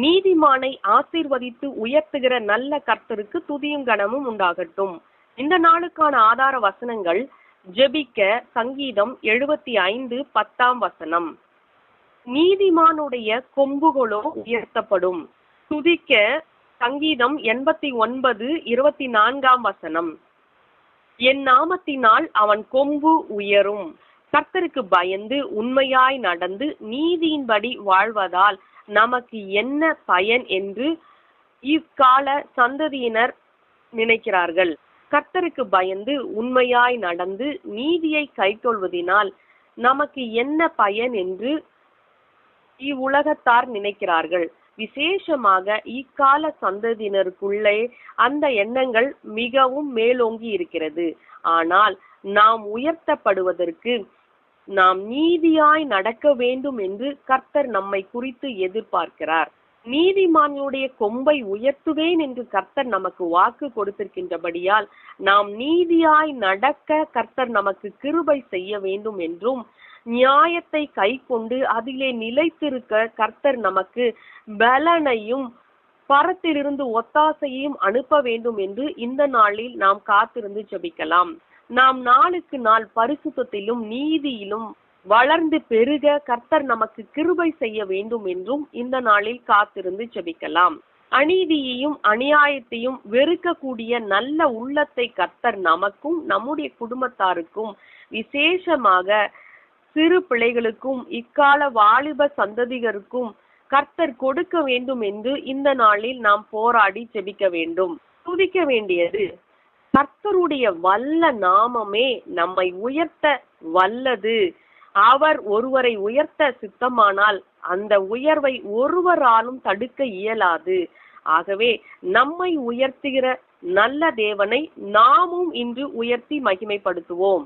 நீதிமானை ஆசீர்வதித்து உயர்த்துகிற நல்ல கர்த்தருக்கு துதியும் கனமும் உண்டாகட்டும். இந்த நாளுக்கான ஆதார வசனங்கள்: ஜெபிக்க சங்கீதம் 75:10. நீதிமானுடைய கொம்புகளோ உயர்த்தப்படும். துதிக்க சங்கீதம் 89:24. என் நாமத்தினால் அவன் கொம்பு உயரும். கர்த்தருக்கு பயந்து உண்மையாய் நடந்து நீதியின்படி வாழ்வதால் நமக்கு என்ன பயன் என்று இக்கால சந்ததியினர் நினைக்கிறார்கள். கர்த்தருக்கு பயந்து உண்மையாய் நடந்து நீதியை கைக்கொள்வதினால் நமக்கு என்ன பயன் என்று இவ்வுலகத்தார் நினைக்கிறார்கள். விசேஷமாக இக்கால சந்ததியினருக்குள்ளே அந்த எண்ணங்கள் மிகவும் மேலோங்கி இருக்கிறது. ஆனால் நாம் உயர்த்தப்படுவதற்கு நாம் நீதியாய் நடக்க வேண்டும் என்று கர்த்தர் நம்மை குறித்து எதிர்பார்க்கிறார். நீதிமான்களுடைய கொம்பை உயர்த்துவேன் என்று கர்த்தர் நமக்கு வாக்கு கொடுத்திருக்கின்றபடியால் நாம் நீதியாய் நடக்க கர்த்தர் நமக்கு கிருபை செய்ய வேண்டும் என்றும், நியாயத்தை கை கொண்டு அதிலே நிலைத்திருக்க கர்த்தர் நமக்கு பலனையும் பரத்திலிருந்து ஒத்தாசையையும் அனுப்ப வேண்டும் என்று இந்த நாளில் நாம் காத்திருந்து ஜெபிக்கலாம். நாம் நாளுக்கு நாள் பரிசுத்தத்திலும் நீதியிலும் வளர்ந்து பெருக கர்த்தர் நமக்கு கிருபை செய்ய வேண்டும் என்றும் இந்த நாளில் காத்திருந்து ஜெபிக்கலாம். அநீதியையும் அநியாயத்தையும் வெறுக்கக்கூடிய நல்ல உள்ளத்தை கர்த்தர் நமக்கும் நம்முடைய குடும்பத்தாருக்கும் விசேஷமாக சிறு பிள்ளைகளுக்கும் இக்கால வாலிப சந்ததிகருக்கும் கர்த்தர் கொடுக்க வேண்டும் என்று இந்த நாளில் நாம் போராடி ஜெபிக்க வேண்டும். துதிக்க வேண்டியது கர்த்தருடைய வல்ல நாமமே நம்மை உயர்த்த வல்லது. அவர் ஒருவரை உயர்த்த சித்தமானால் அந்த உயர்வை ஒருவராலும் தடுக்க இயலாது. ஆகவே நம்மை உயர்த்துகிற நல்ல தேவனை நாமும் இன்று உயர்த்தி மகிமைப்படுத்துவோம்.